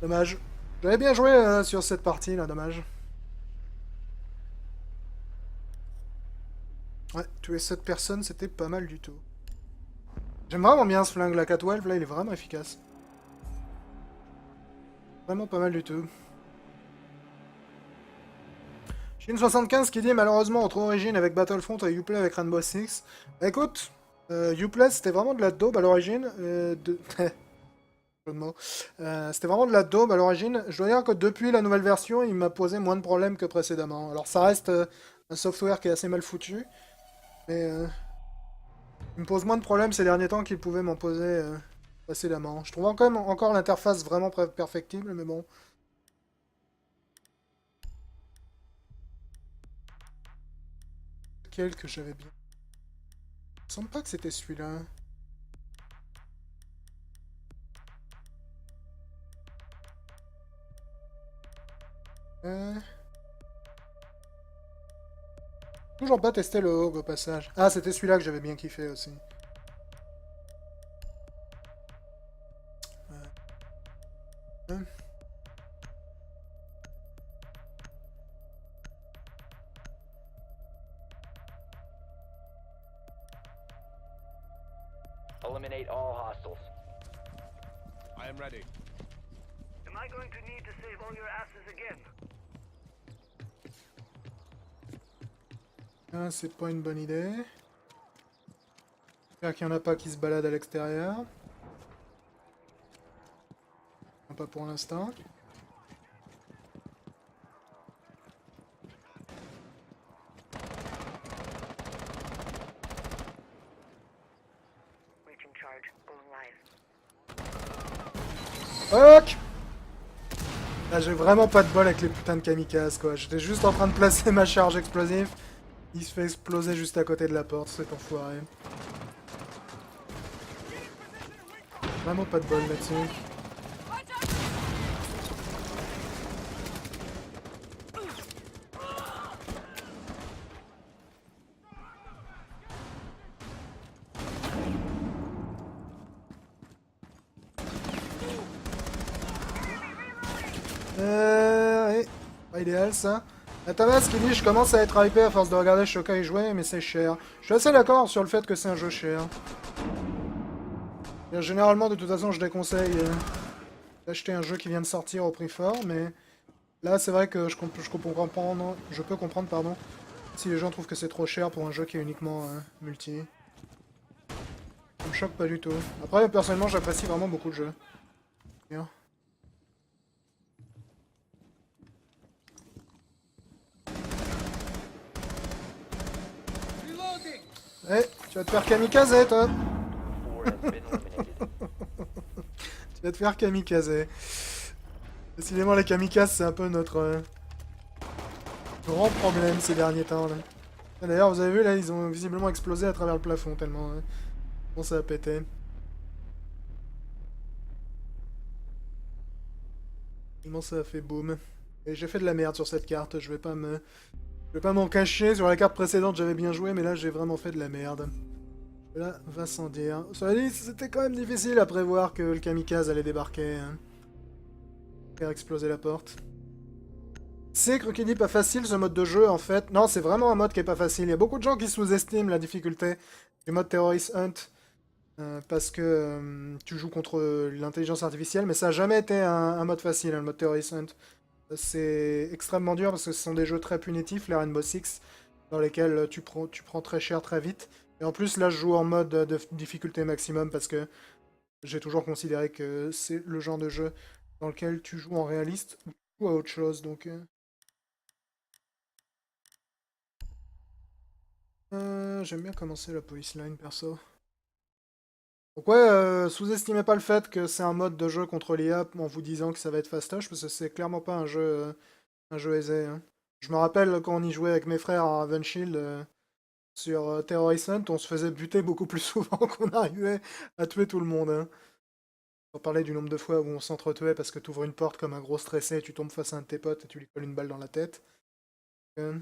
dommage. J'avais bien joué sur cette partie là, dommage. Ouais, tuer 7 personnes c'était pas mal du tout. J'aime vraiment bien ce flingue, la 412 là il est vraiment efficace. Vraiment pas mal du tout. Shin75 qui dit malheureusement entre Origin avec Battlefront et Uplay avec Rainbow Six. Bah, écoute, Uplay c'était vraiment de la daube à l'origine. C'était vraiment de la daube à l'origine. Je dois dire que depuis la nouvelle version, il m'a posé moins de problèmes que précédemment. Alors ça reste un software qui est assez mal foutu. Mais il me pose moins de problèmes ces derniers temps qu'il pouvait m'en poser précédemment. Je trouve quand même encore l'interface vraiment perfectible, mais bon. Lequel que j'avais bien. Il me semble pas que c'était celui-là. Toujours pas testé le Hog au passage. Ah, c'était celui-là que j'avais bien kiffé aussi. Eliminate all hostiles. I am ready. Am I going to need to save all your asses again? Ah, c'est pas une bonne idée. J'espère qu'il n'y en a pas qui se baladent à l'extérieur. Pas pour l'instant. Reaching charge. Going live. Fuck! Là, j'ai vraiment pas de bol avec les putains de kamikazes, quoi. J'étais juste en train de placer ma charge explosive. Il se fait exploser juste à côté de la porte, cet enfoiré. Vraiment pas de bol là-dessus. Ouais. Pas idéal ça. Thomas qui dit je commence à être hypé à force de regarder Shokai jouer mais c'est cher. Je suis assez d'accord sur le fait que c'est un jeu cher. Et généralement de toute façon je déconseille d'acheter un jeu qui vient de sortir au prix fort mais là c'est vrai que je peux comprendre pardon, si les gens trouvent que c'est trop cher pour un jeu qui est uniquement multi. Ça me choque pas du tout. Après personnellement j'apprécie vraiment beaucoup le jeu. Bien. Eh, tu vas te faire kamikaze, toi. 4 has been eliminated. Tu vas te faire kamikaze. Décidément, les kamikazes, c'est un peu notre grand problème ces derniers temps, là. Et d'ailleurs, vous avez vu, là, ils ont visiblement explosé à travers le plafond, tellement bon, ça a pété. Tellement ça a fait boum. Et j'ai fait de la merde sur cette carte, Je vais pas m'en cacher, sur la carte précédente j'avais bien joué, mais là j'ai vraiment fait de la merde. Là, va sans dire. Cela dit, c'était quand même difficile à prévoir que le kamikaze allait débarquer, hein. Faire exploser la porte. C'est Croquidi pas facile ce mode de jeu en fait. Non, c'est vraiment un mode qui est pas facile. Il y a beaucoup de gens qui sous-estiment la difficulté du mode Terrorist Hunt. Parce que tu joues contre l'intelligence artificielle, mais ça a jamais été un mode facile, hein, le mode Terrorist Hunt. C'est extrêmement dur parce que ce sont des jeux très punitifs, les Rainbow Six, dans lesquels tu prends très cher très vite. Et en plus, là, je joue en mode de difficulté maximum parce que j'ai toujours considéré que c'est le genre de jeu dans lequel tu joues en réaliste ou à autre chose. Donc, j'aime bien commencer la police line perso. Donc ouais, sous-estimez pas le fait que c'est un mode de jeu contre l'IA en vous disant que ça va être fastoche, parce que c'est clairement pas un jeu aisé, hein. Je me rappelle quand on y jouait avec mes frères à Ravenshield sur Terrorist Hunt, on se faisait buter beaucoup plus souvent qu'on arrivait à tuer tout le monde, hein. On parlait du nombre de fois où on s'entretuait parce que tu ouvres une porte comme un gros stressé, tu tombes face à un de tes potes et tu lui colles une balle dans la tête. Euh,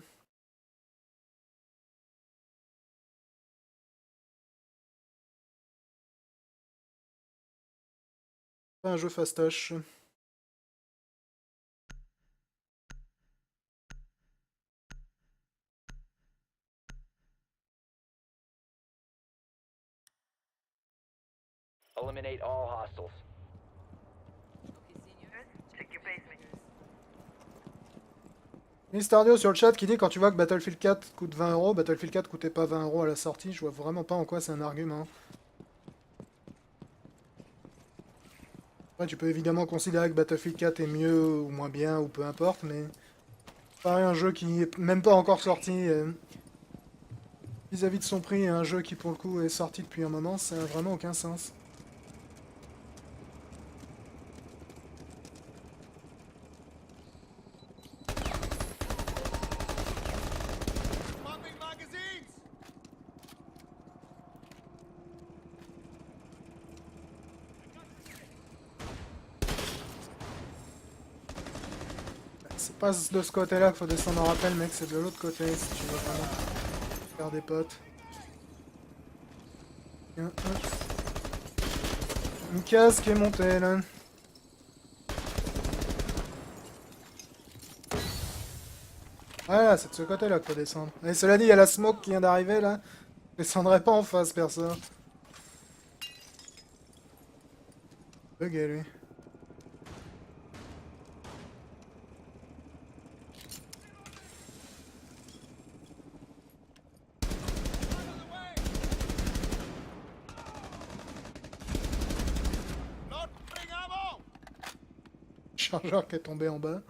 Pas un jeu fastoche. Eliminate all hostiles. Check your basement. Mistardio sur le chat qui dit quand tu vois que Battlefield 4 coûte 20€, Battlefield 4 coûtait pas 20€ à la sortie, je vois vraiment pas en quoi c'est un argument. Ouais, tu peux évidemment considérer que Battlefield 4 est mieux ou moins bien ou peu importe, mais pareil, un jeu qui est même pas encore sorti vis-à-vis de son prix, et un jeu qui pour le coup est sorti depuis un moment, ça a vraiment aucun sens. Pumping magazines! C'est pas de ce côté-là qu'il faut descendre en rappel, mec, c'est de l'autre côté si tu veux vraiment faire des potes. Tiens, hop. Une case qui est montée là. Ah, c'est de ce côté-là qu'il faut descendre. Et cela dit, il y a la smoke qui vient d'arriver là. Je descendrai pas en face, perso. Bugué lui. Loading ammo! Chargeur qui est tombé en bas.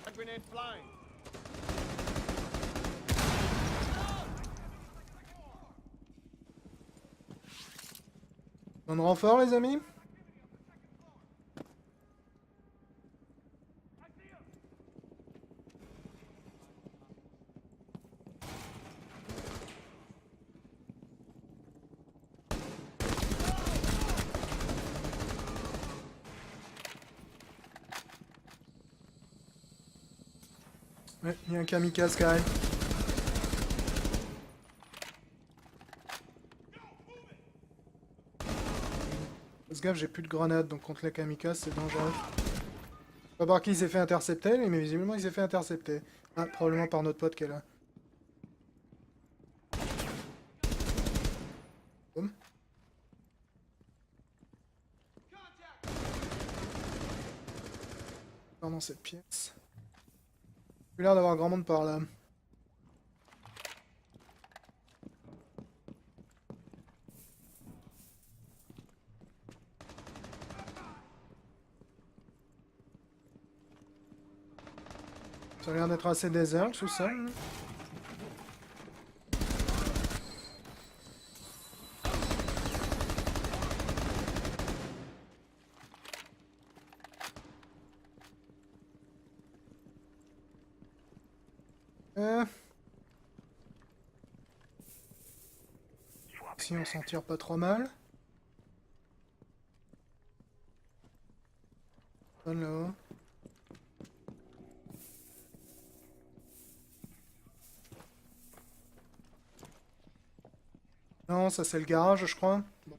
A grenade flying. On renfort les amis? Ouais, il y a un kamikaze qui arrive. Fais gaffe, j'ai plus de grenades, donc contre les kamikazes, c'est dangereux. Pas par qui il s'est fait intercepter, mais visiblement il s'est fait intercepter. Ah, probablement par notre pote qui est là. Boum. Dans cette pièce. Il a l'air d'avoir grand monde par là. Ça a l'air d'être assez désert, tout ça. Ici on s'en tire pas trop mal. Donne là-haut. Non, ça c'est le garage, je crois. Bon.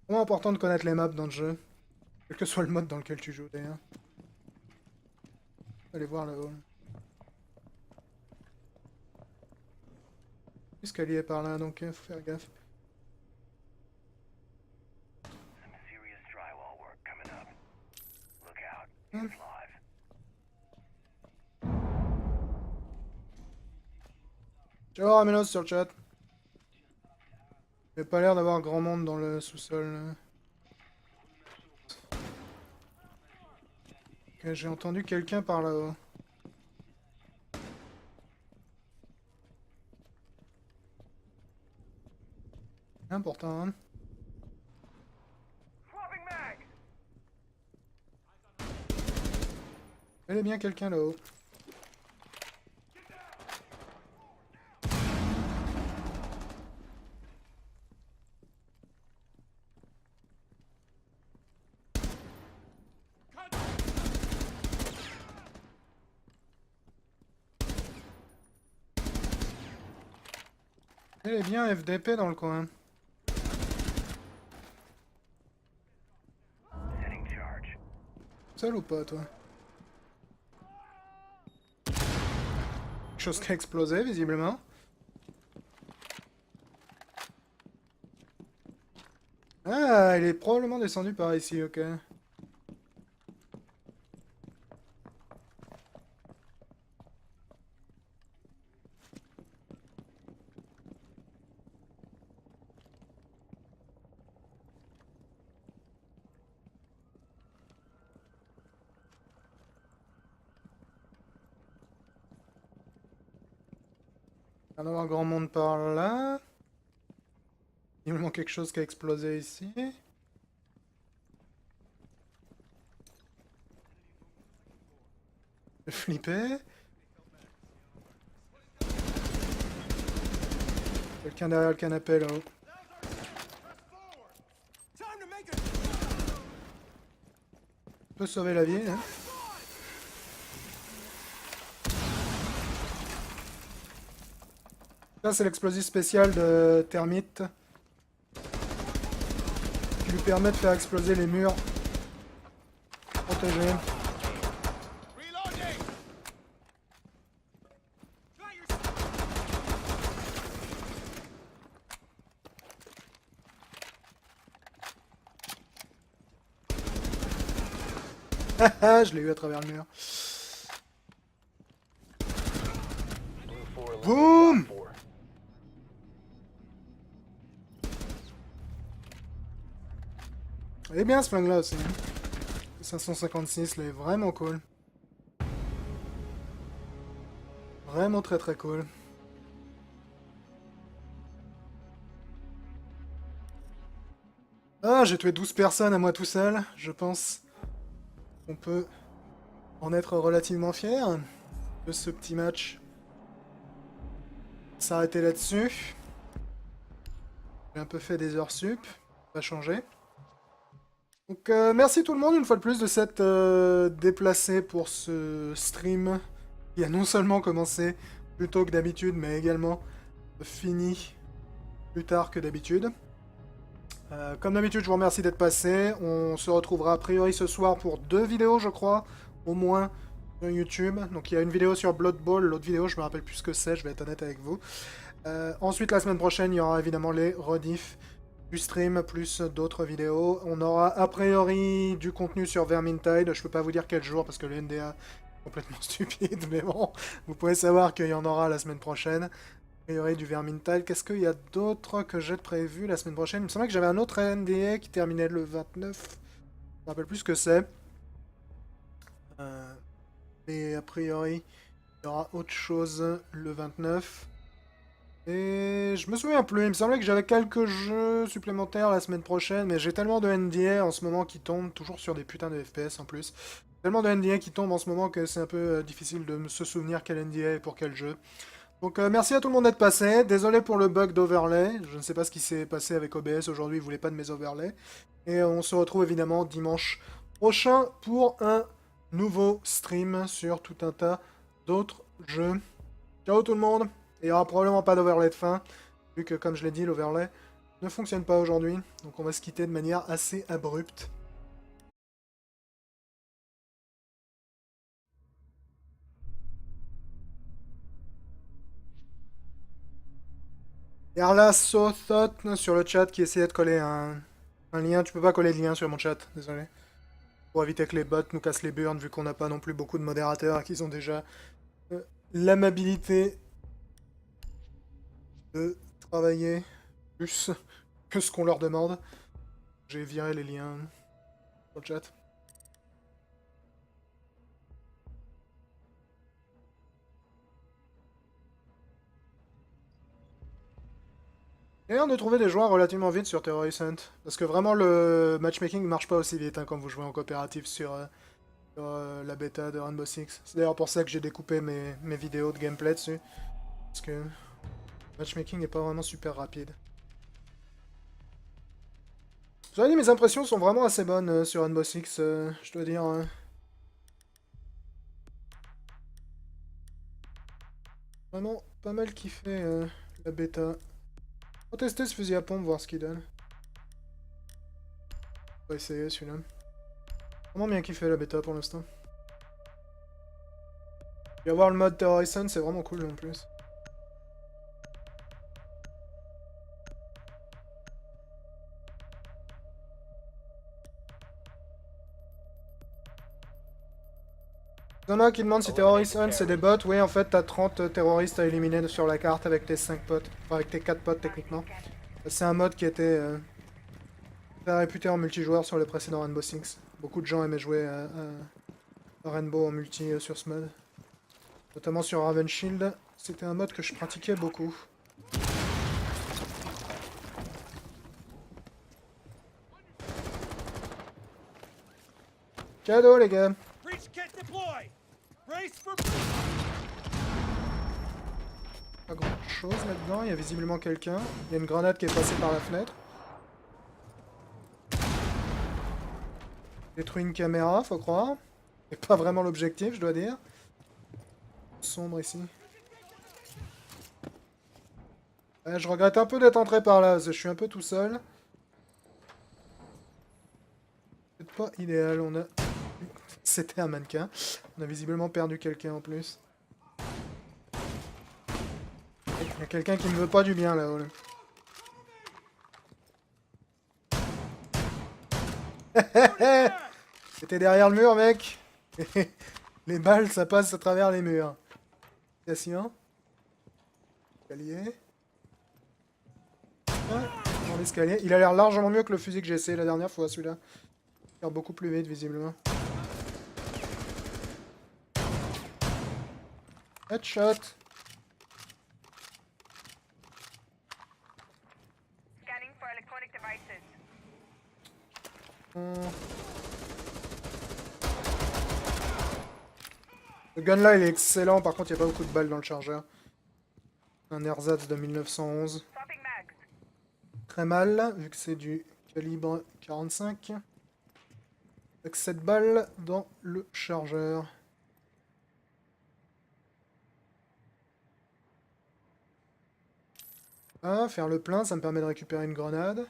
Vraiment important de connaître les maps dans le jeu. Quel que soit le mode dans lequel tu joues d'ailleurs. Allez voir là-haut. L'escalier est par là, donc faut faire gaffe. Some serious drywall work coming up. Look out. Hmm. It's live. Ciao Ramenos sur le chat. Il n'y a pas l'air d'avoir grand monde dans le sous-sol. Là. Ok, j'ai entendu quelqu'un par là-haut. Important, hein. Swapping mag! Il y a bien quelqu'un là-haut. Il est bien FDP dans le coin. Setting charge. Seul ou pas, toi? Quelque chose qui a explosé, visiblement. Ah, il est probablement descendu par ici, ok. Il va y avoir grand monde par là. Il me manque quelque chose qui a explosé ici. J'ai flippé. Quelqu'un derrière le canapé là-haut. Time to make a On peut sauver la vie, hein. Ça, c'est l'explosif spécial de Termite. Qui lui permet de faire exploser les murs protégés. reloading. Try your Haha, je l'ai eu à travers le mur. Blue 4 Boom! eliminated Op 4. Elle est bien ce flingue là aussi. Hein. Le 556 là est vraiment cool. Vraiment très très cool. Ah, j'ai tué 12 personnes à moi tout seul. Je pense qu'on peut en être relativement fier de ce petit match. S'arrêter là-dessus. J'ai un peu fait des heures sup. Pas changé. Donc merci tout le monde une fois de plus de s'être déplacé pour ce stream qui a non seulement commencé plus tôt que d'habitude mais également fini plus tard que d'habitude. Comme d'habitude je vous remercie d'être passé. On se retrouvera a priori ce soir pour 2 vidéos je crois, au moins sur YouTube. Donc il y a une vidéo sur Blood Bowl, l'autre vidéo je me rappelle plus ce que c'est, je vais être honnête avec vous. Ensuite la semaine prochaine il y aura évidemment les rediffs du stream plus d'autres vidéos. On aura a priori du contenu sur Vermintide. Je peux pas vous dire quel jour parce que le NDA est complètement stupide, mais bon, vous pouvez savoir qu'il y en aura la semaine prochaine. A priori du Vermintide. Qu'est-ce qu'il y a d'autre que j'ai prévu la semaine prochaine? Il me semblait que j'avais un autre NDA qui terminait le 29. Je me rappelle plus ce que c'est. Mais a priori, il y aura autre chose le 29. Et je me souviens plus, il me semblait que j'avais quelques jeux supplémentaires la semaine prochaine, mais j'ai tellement de NDA en ce moment qui tombent, toujours sur des putains de FPS en plus. Tellement de NDA qui tombent en ce moment que c'est un peu difficile de se souvenir quel NDA et pour quel jeu. Donc merci à tout le monde d'être passé. Désolé pour le bug d'overlay. Je ne sais pas ce qui s'est passé avec OBS aujourd'hui, il voulait pas de mes overlays. Et on se retrouve évidemment dimanche prochain pour un nouveau stream sur tout un tas d'autres jeux. Ciao tout le monde. Et il n'y aura probablement pas d'overlay de fin, vu que comme je l'ai dit, l'overlay ne fonctionne pas aujourd'hui. Donc on va se quitter de manière assez abrupte. Erla Sothot sur le chat qui essayait de coller un lien. Tu peux pas coller de lien sur mon chat, désolé. Pour éviter que les bots nous cassent les burnes, vu qu'on n'a pas non plus beaucoup de modérateurs et qu'ils ont déjà l'amabilité de travailler plus que ce qu'on leur demande. J'ai viré les liens sur le chat. Il y a l'air de trouver des joueurs relativement vite sur Terrorist Hunt. Parce que vraiment le matchmaking ne marche pas aussi vite hein, quand vous jouez en coopératif sur la bêta de Rainbow Six. C'est d'ailleurs pour ça que j'ai découpé mes vidéos de gameplay dessus. Parce que le matchmaking n'est pas vraiment super rapide. Je dois dire, mes impressions sont vraiment assez bonnes sur Rainbow Six, je dois dire. Vraiment pas mal kiffé la bêta. On va tester ce fusil à pompe, voir ce qu'il donne. On va essayer celui-là. Vraiment bien kiffé la bêta pour l'instant. Et avoir le mode Terrorist Hunt, c'est vraiment cool en plus. Il y en a qui demandent si Terrorist Hunt c'est des bots. Oui, en fait, t'as 30 terroristes à éliminer sur la carte avec tes 5 potes. Enfin, avec tes 4 potes techniquement. C'est un mode qui était très réputé en multijoueur sur les précédents Rainbow Six. Beaucoup de gens aimaient jouer à Rainbow en multi sur ce mode. Notamment sur Raven Shield. C'était un mode que je pratiquais beaucoup. Cadeau les gars. Breach kit deployed. Brace for. Pas grand chose là-dedans, il y a visiblement quelqu'un. Il y a une grenade qui est passée par la fenêtre. Détruit une caméra, faut croire. C'est pas vraiment l'objectif, je dois dire. Sombre ici. Je regrette un peu d'être entré par là, parce que je suis un peu tout seul. C'est pas idéal, on a... C'était un mannequin. On a visiblement perdu quelqu'un en plus. Il y a quelqu'un qui ne veut pas du bien là-haut. Là. C'était derrière le mur, mec. Les balles, ça passe à travers les murs. Station. Escalier. Ah, dans l'escalier. Il a l'air largement mieux que le fusil que j'ai essayé la dernière fois, celui-là. Il a l'air beaucoup plus vite, visiblement. Headshot. Scanning for electronic devices. Le gun là il est excellent, par contre il n'y a pas beaucoup de balles dans le chargeur. Un ersatz de 1911. Swapping mags. Très mal, vu que c'est du calibre 45. Avec 7 balles dans le chargeur. Ah, faire le plein, ça me permet de récupérer une grenade.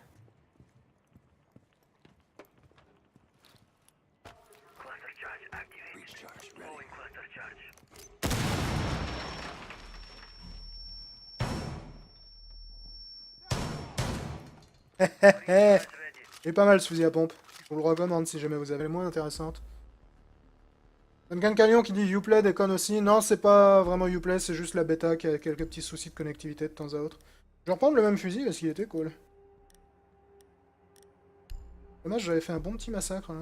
Cluster charge activated. Deploying cluster charge. Il est pas mal ce fusil à pompe. Je vous le recommande si jamais vous avez les moins intéressantes. Duncan Canyon qui dit Uplay déconne aussi. Non, c'est pas vraiment Uplay, c'est juste la bêta qui a quelques petits soucis de connectivité de temps à autre. Je vais reprendre le même fusil parce qu'il était cool. Dommage, j'avais fait un bon petit massacre là.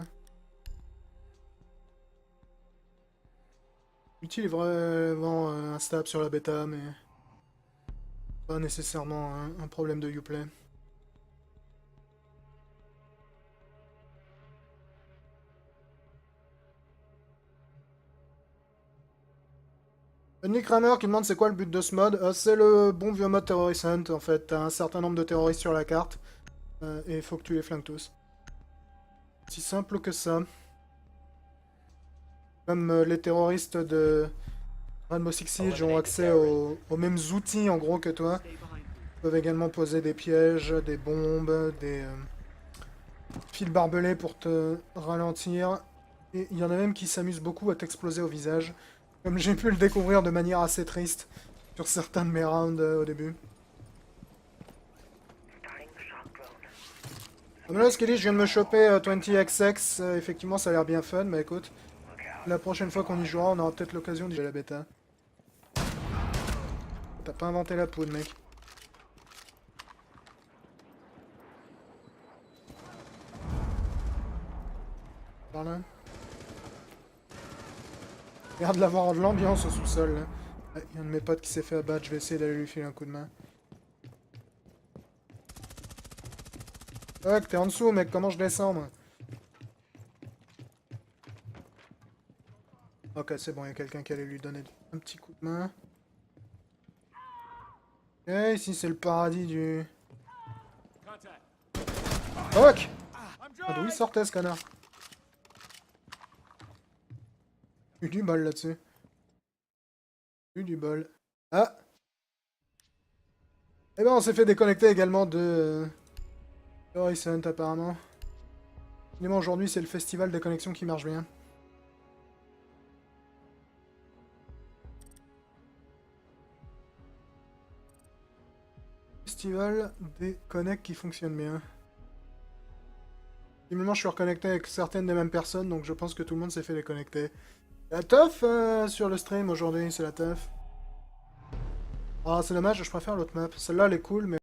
L'outil est vraiment instable sur la bêta, mais pas nécessairement un problème de Uplay. Jimmy Kramer qui demande c'est quoi le but de ce mode. C'est le bon vieux mode Terrorist Hunt en fait. T'as un certain nombre de terroristes sur la carte. Et il faut que tu les flingues tous. Si simple que ça. Comme les terroristes de Rainbow Six Siege ont accès aux mêmes outils en gros que toi. Ils peuvent également poser des pièges, des bombes, des fils barbelés pour te ralentir. Et il y en a même qui s'amusent beaucoup à t'exploser au visage. Comme j'ai pu le découvrir de manière assez triste sur certains de mes rounds au début. Là, ce qu'il dit, je viens de me choper 20XX. Effectivement, ça a l'air bien fun, mais écoute. La prochaine fois qu'on y jouera, on aura peut-être l'occasion d'y jouer à la bêta. T'as pas inventé la poudre, mec. Par là. Regarde l'avoir de l'ambiance au sous-sol, là. Il y a un de mes potes qui s'est fait abattre, je vais essayer d'aller lui filer un coup de main. Fuck, t'es en dessous, mec, comment je descends, moi? Ok, c'est bon, il y a quelqu'un qui allait lui donner un petit coup de main. Ok, ici c'est le paradis du... Fuck! Ah, d'où il sortait, ce connard? J'ai eu du bol là-dessus. J'ai eu du bol. Ah! Eh ben, on s'est fait déconnecter également de... Terrorist Hunt, apparemment. Finalement, aujourd'hui, c'est le festival des connexions qui marche bien. Festival des connects qui fonctionnent bien. Finalement, je suis reconnecté avec certaines des mêmes personnes, donc je pense que tout le monde s'est fait déconnecter. La teuf sur le stream aujourd'hui, c'est la teuf. Ah, c'est dommage, je préfère l'autre map. Celle-là, elle est cool, mais...